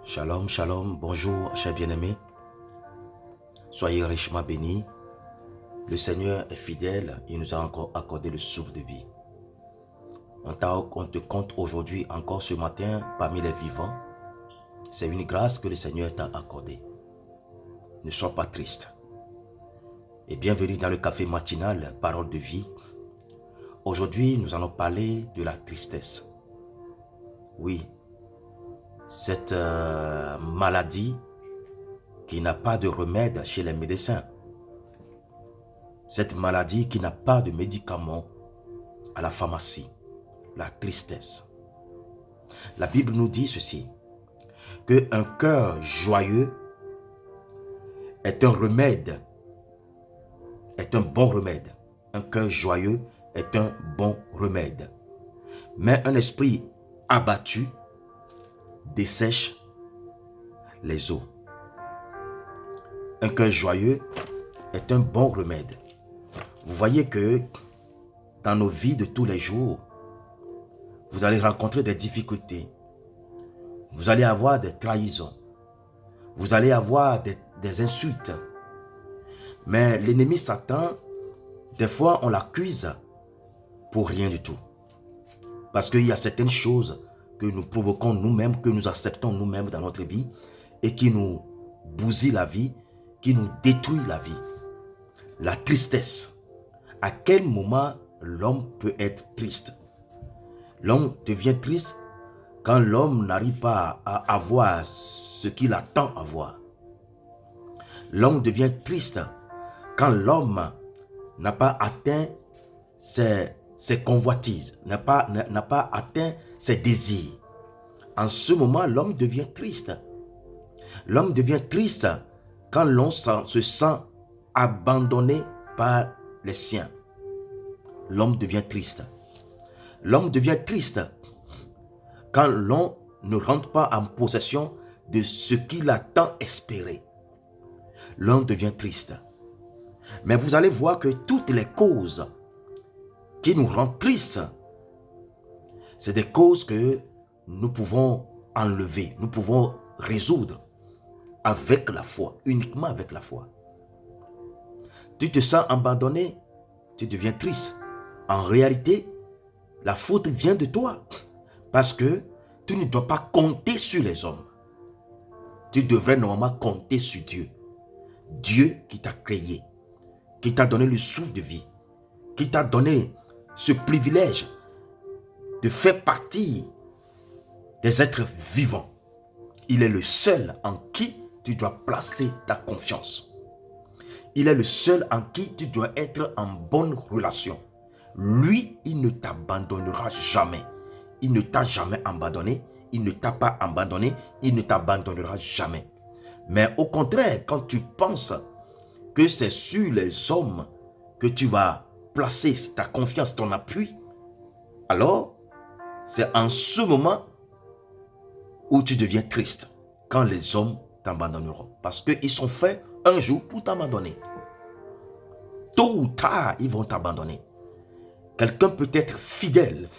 Shalom, shalom, bonjour, chers bien-aimés. Soyez richement bénis. Le Seigneur est fidèle, il nous a encore accordé le souffle de vie. On te compte aujourd'hui, encore ce matin, parmi les vivants. C'est une grâce que le Seigneur t'a accordée. Ne sois pas triste. Et bienvenue dans le café matinal, Parole de vie. Aujourd'hui, nous allons parler de la tristesse. Oui, cette maladie qui n'a pas de remède chez les médecins. Cette maladie qui n'a pas de médicament à la pharmacie. La tristesse. La Bible nous dit ceci, qu'un cœur joyeux est un remède, est un bon remède. Un cœur joyeux est un bon remède. Mais un esprit abattu dessèche les eaux. Un cœur joyeux est un bon remède. Vous voyez que dans nos vies de tous les jours, vous allez rencontrer des difficultés. Vous allez avoir des trahisons. Vous allez avoir des insultes. Mais l'ennemi Satan, des fois, on l'accuse pour rien du tout. Parce qu'il y a certaines choses que nous provoquons nous-mêmes, que nous acceptons nous-mêmes dans notre vie et qui nous bousillent la vie, qui nous détruit la vie. La tristesse. À quel moment l'homme peut être triste? L'homme devient triste quand l'homme n'arrive pas à avoir ce qu'il attend avoir. L'homme devient triste quand l'homme n'a pas atteint ses convoitises, n'a pas atteint ses désirs. En ce moment, l'homme devient triste. L'homme devient triste quand l'on se sent abandonné par les siens. L'homme devient triste. L'homme devient triste quand l'on ne rentre pas en possession de ce qu'il a tant espéré. L'homme devient triste. Mais vous allez voir que toutes les causes qui nous rendent tristes, c'est des causes que nous pouvons enlever, nous pouvons résoudre avec la foi, uniquement avec la foi. Tu te sens abandonné, tu deviens triste. En réalité, la faute vient de toi parce que tu ne dois pas compter sur les hommes. Tu devrais normalement compter sur Dieu. Dieu qui t'a créé, qui t'a donné le souffle de vie, qui t'a donné ce privilège de faire partie des êtres vivants. Il est le seul en qui tu dois placer ta confiance. Il est le seul en qui tu dois être en bonne relation. Lui, il ne t'abandonnera jamais. Il ne t'a jamais abandonné. Il ne t'a pas abandonné. Il ne t'abandonnera jamais. Mais au contraire, quand tu penses que c'est sur les hommes que tu vas placer ta confiance, ton appui, alors c'est en ce moment où tu deviens triste, quand les hommes t'abandonneront. Parce qu'ils sont faits un jour pour t'abandonner. Tôt ou tard, ils vont t'abandonner. Quelqu'un peut être fidèle,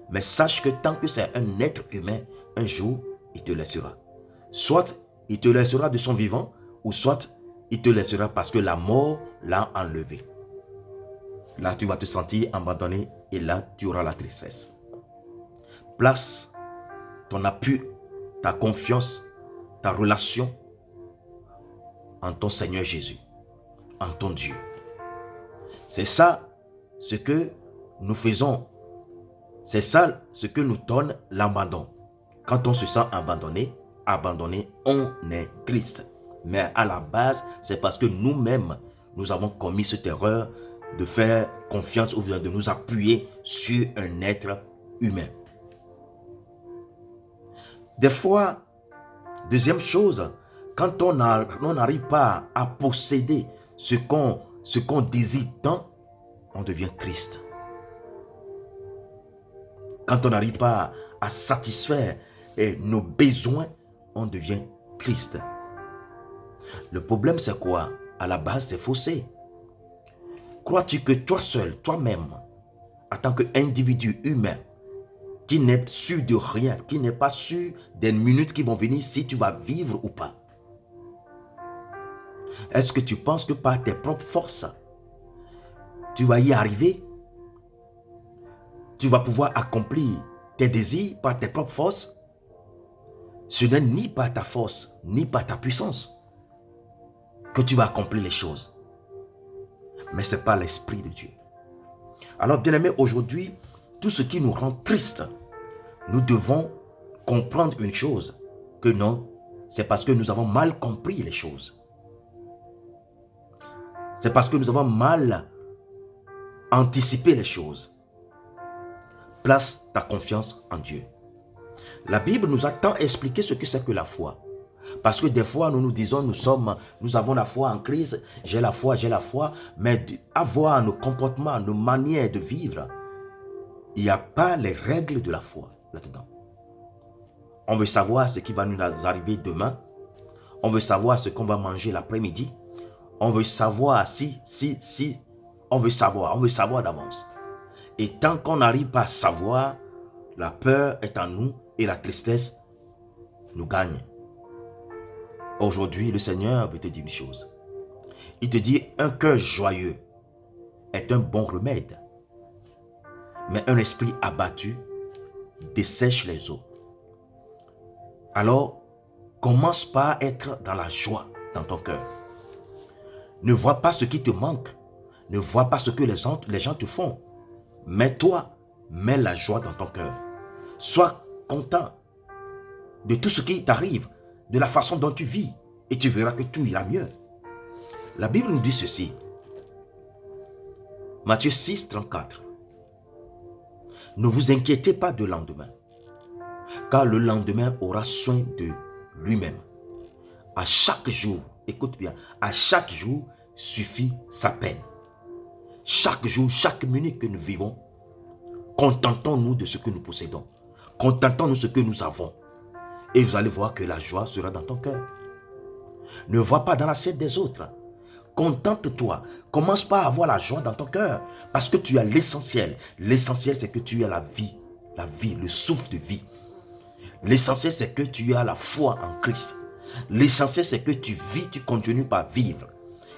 mais sache que tant que c'est un être humain, un jour, il te laissera. Soit il te laissera de son vivant, ou soit il te laissera parce que la mort l'a enlevé. Là, tu vas te sentir abandonné et là, tu auras la tristesse. Place ton appui, ta confiance, ta relation en ton Seigneur Jésus, en ton Dieu. C'est ça ce que nous faisons. C'est ça ce que nous donne l'abandon. Quand on se sent abandonné, on est triste. Mais à la base, c'est parce que nous-mêmes, nous avons commis cette erreur de faire confiance ou de nous appuyer sur un être humain. Des fois, deuxième chose, quand on n'arrive pas à posséder ce qu'on désire tant, on devient triste. Quand on n'arrive pas à satisfaire nos besoins, on devient triste. Le problème, c'est quoi? À la base, c'est faussé. Crois-tu que toi seul, toi-même, en tant qu'individu humain, qui n'est sûr de rien, qui n'est pas sûr des minutes qui vont venir, si tu vas vivre ou pas. Est-ce que tu penses que par tes propres forces, tu vas y arriver? Tu vas pouvoir accomplir tes désirs par tes propres forces? Ce n'est ni par ta force, ni par ta puissance que tu vas accomplir les choses. Mais c'est par l'Esprit de Dieu. Alors, bien-aimés, aujourd'hui, tout ce qui nous rend tristes, nous devons comprendre une chose, que non, c'est parce que nous avons mal compris les choses. C'est parce que nous avons mal anticipé les choses. Place ta confiance en Dieu. La Bible nous a tant expliqué ce que c'est que la foi. Parce que des fois, nous nous disons, nous avons la foi en Christ, j'ai la foi, mais avoir nos comportements, nos manières de vivre, il n'y a pas les règles de la foi là-dedans. On veut savoir ce qui va nous arriver demain. On veut savoir ce qu'on va manger l'après-midi. On veut savoir si. On veut savoir d'avance. Et tant qu'on n'arrive pas à savoir, la peur est en nous et la tristesse nous gagne. Aujourd'hui, le Seigneur veut te dire une chose. Il te dit, un cœur joyeux est un bon remède. Mais un esprit abattu dessèche les eaux. Alors, commence par être dans la joie dans ton cœur. Ne vois pas ce qui te manque. Ne vois pas ce que les gens te font. Mais toi, mets la joie dans ton cœur. Sois content de tout ce qui t'arrive, de la façon dont tu vis, et tu verras que tout ira mieux. La Bible nous dit ceci. Matthieu 6, 34. Ne vous inquiétez pas de lendemain, car le lendemain aura soin de lui-même. À chaque jour, écoute bien, à chaque jour suffit sa peine. Chaque jour, chaque minute que nous vivons, contentons-nous de ce que nous possédons. Contentons-nous de ce que nous avons. Et vous allez voir que la joie sera dans ton cœur. Ne vois pas dans l'assiette des autres. Contente-toi. Commence pas à avoir la joie dans ton cœur. Parce que tu as l'essentiel. L'essentiel, c'est que tu as la vie. La vie, le souffle de vie. L'essentiel, c'est que tu as la foi en Christ. L'essentiel, c'est que tu vis, tu continues par vivre.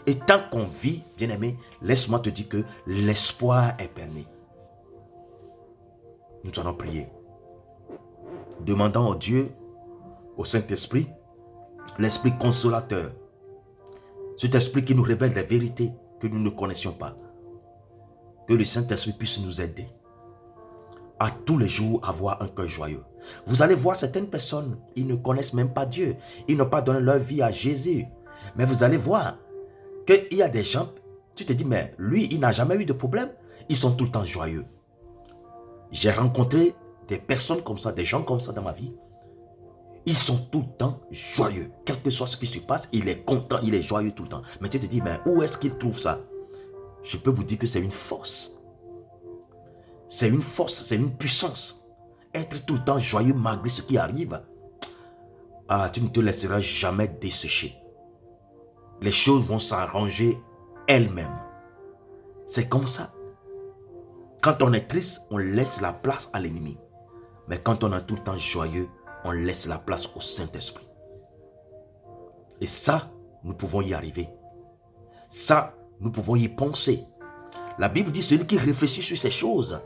Et tant qu'on vit, bien-aimé, laisse-moi te dire que l'espoir est permis. Nous allons prier. Demandons au Dieu, au Saint-Esprit, l'Esprit consolateur, cet Esprit qui nous révèle les vérités que nous ne connaissions pas. Que le Saint-Esprit puisse nous aider à tous les jours avoir un cœur joyeux. Vous allez voir certaines personnes, ils ne connaissent même pas Dieu. Ils n'ont pas donné leur vie à Jésus. Mais vous allez voir qu'il y a des gens, tu te dis, mais lui, il n'a jamais eu de problème. Ils sont tout le temps joyeux. J'ai rencontré des personnes comme ça, des gens comme ça dans ma vie. Ils sont tout le temps joyeux. Quel que soit ce qui se passe, il est content, il est joyeux tout le temps. Mais tu te dis, mais où est-ce qu'il trouve ça? Je peux vous dire que c'est une force. C'est une force, c'est une puissance. Être tout le temps joyeux malgré ce qui arrive. Ah, tu ne te laisseras jamais dessécher. Les choses vont s'arranger elles-mêmes. C'est comme ça. Quand on est triste, on laisse la place à l'ennemi. Mais quand on est tout le temps joyeux, on laisse la place au Saint-Esprit. Et ça, nous pouvons y arriver. Ça, nous pouvons y penser. La Bible dit, celui qui réfléchit sur ces choses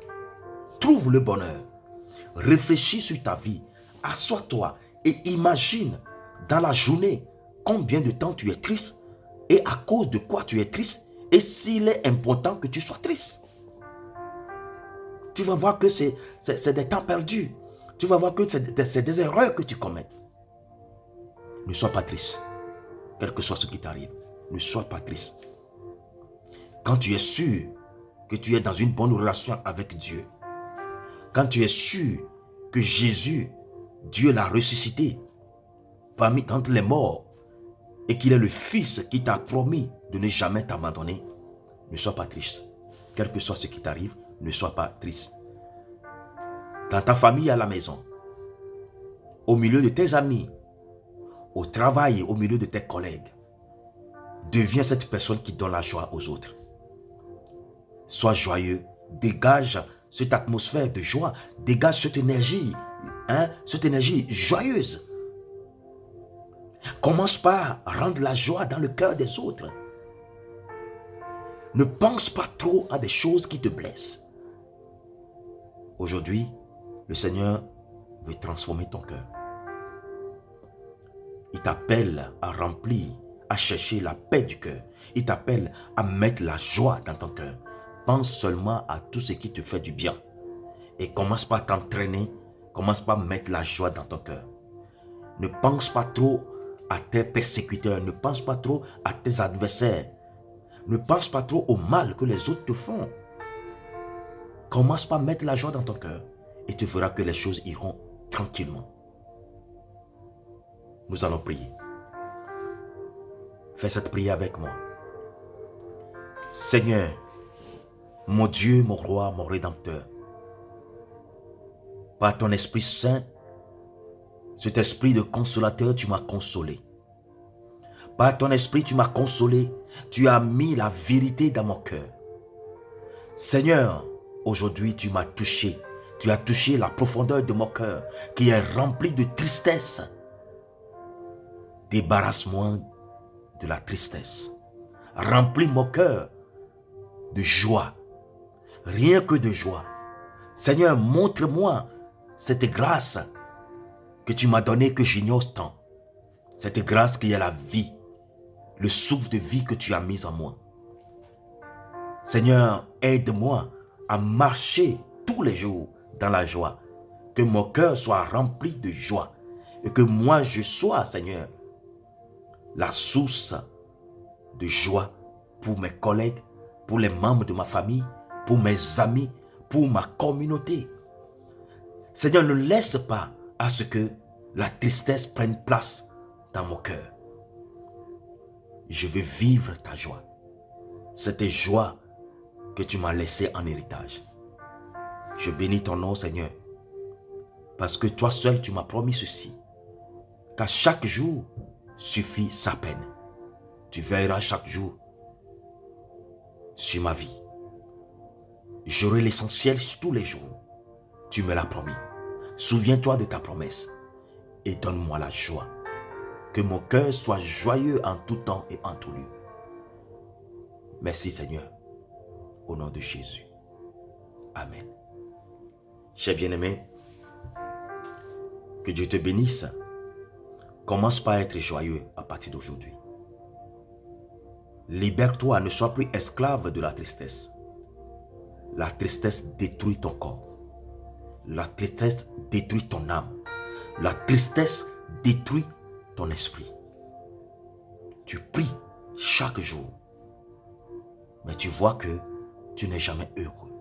trouve le bonheur. Réfléchis sur ta vie. Assois-toi et imagine dans la journée combien de temps tu es triste et à cause de quoi tu es triste et s'il est important que tu sois triste. Tu vas voir que c'est des temps perdus. Tu vas voir que c'est des erreurs que tu commets. Ne sois pas triste. Quel que soit ce qui t'arrive, ne sois pas triste. Quand tu es sûr que tu es dans une bonne relation avec Dieu, quand tu es sûr que Jésus, Dieu l'a ressuscité parmi entre les morts et qu'il est le Fils qui t'a promis de ne jamais t'abandonner, ne sois pas triste. Quel que soit ce qui t'arrive, ne sois pas triste. Dans ta famille à la maison, au milieu de tes amis, au travail, au milieu de tes collègues, deviens cette personne qui donne la joie aux autres. Sois joyeux, dégage cette atmosphère de joie, dégage cette énergie joyeuse. Commence par rendre la joie dans le cœur des autres. Ne pense pas trop à des choses qui te blessent. Aujourd'hui, le Seigneur veut transformer ton cœur. Il t'appelle à remplir, à chercher la paix du cœur. Il t'appelle à mettre la joie dans ton cœur. Pense seulement à tout ce qui te fait du bien. Et commence pas à t'entraîner, commence pas à mettre la joie dans ton cœur. Ne pense pas trop à tes persécuteurs, ne pense pas trop à tes adversaires. Ne pense pas trop au mal que les autres te font. Commence par mettre la joie dans ton cœur et tu verras que les choses iront tranquillement. Nous allons prier. Fais cette prière avec moi. Seigneur, mon Dieu, mon roi, mon rédempteur, par ton Esprit Saint, cet esprit de consolateur, tu m'as consolé. Par ton esprit, tu m'as consolé. Tu as mis la vérité dans mon cœur. Seigneur, aujourd'hui, tu m'as touché. Tu as touché la profondeur de mon cœur qui est rempli de tristesse. Débarrasse-moi de la tristesse. Remplis mon cœur de joie. Rien que de joie. Seigneur, montre-moi cette grâce que tu m'as donnée que j'ignore tant. Cette grâce qui est la vie, le souffle de vie que tu as mis en moi. Seigneur, aide-moi à marcher tous les jours dans la joie. Que mon cœur soit rempli de joie. Et que moi je sois, Seigneur, la source de joie pour mes collègues, pour les membres de ma famille, pour mes amis, pour ma communauté. Seigneur, ne laisse pas à ce que la tristesse prenne place dans mon cœur. Je veux vivre ta joie. Cette joie que tu m'as laissée en héritage. Je bénis ton nom, Seigneur, parce que toi seul, tu m'as promis ceci, qu'à chaque jour suffit sa peine. Tu veilleras chaque jour sur ma vie. J'aurai l'essentiel tous les jours. Tu me l'as promis. Souviens-toi de ta promesse et donne-moi la joie. Que mon cœur soit joyeux en tout temps et en tout lieu. Merci Seigneur, au nom de Jésus. Amen. Chers bien-aimés, que Dieu te bénisse. Commence par être joyeux à partir d'aujourd'hui. Libère-toi, ne sois plus esclave de la tristesse. La tristesse détruit ton corps. La tristesse détruit ton âme. La tristesse détruit ton esprit. Tu pries chaque jour, mais tu vois que tu n'es jamais heureux.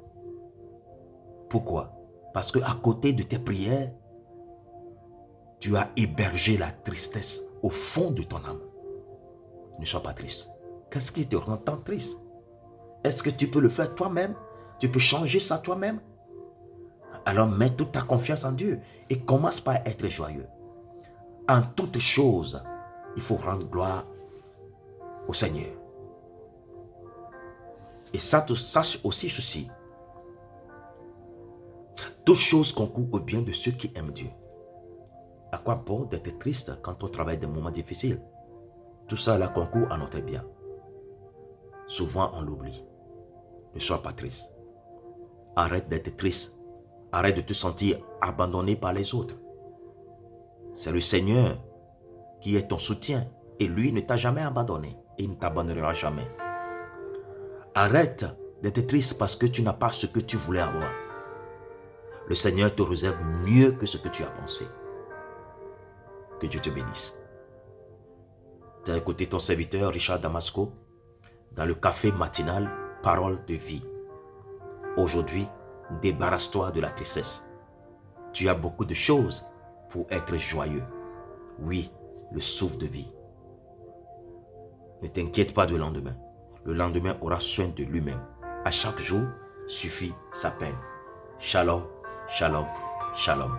Pourquoi? Parce qu'à côté de tes prières, tu as hébergé la tristesse au fond de ton âme. Ne sois pas triste. Qu'est-ce qui te rend tant triste? Est-ce que tu peux le faire toi-même? Tu peux changer ça toi-même? Alors mets toute ta confiance en Dieu et commence par être joyeux. En toutes choses, il faut rendre gloire au Seigneur. Et sache aussi ceci. Toutes choses concourent au bien de ceux qui aiment Dieu. À quoi bon d'être triste quand on travaille des moments difficiles? Tout ça là concourt à notre bien. Souvent on l'oublie. Ne sois pas triste. Arrête d'être triste. Arrête de te sentir abandonné par les autres. C'est le Seigneur qui est ton soutien et lui ne t'a jamais abandonné et il ne t'abandonnera jamais. Arrête d'être triste parce que tu n'as pas ce que tu voulais avoir. Le Seigneur te réserve mieux que ce que tu as pensé. Que Dieu te bénisse. Tu as écouté ton serviteur Richard Damasco dans le café matinal Parole de vie. Aujourd'hui, débarrasse-toi de la tristesse. Tu as beaucoup de choses pour être joyeux. Oui, le souffle de vie. Ne t'inquiète pas du lendemain. Le lendemain aura soin de lui-même. À chaque jour suffit sa peine. Shalom, shalom, shalom.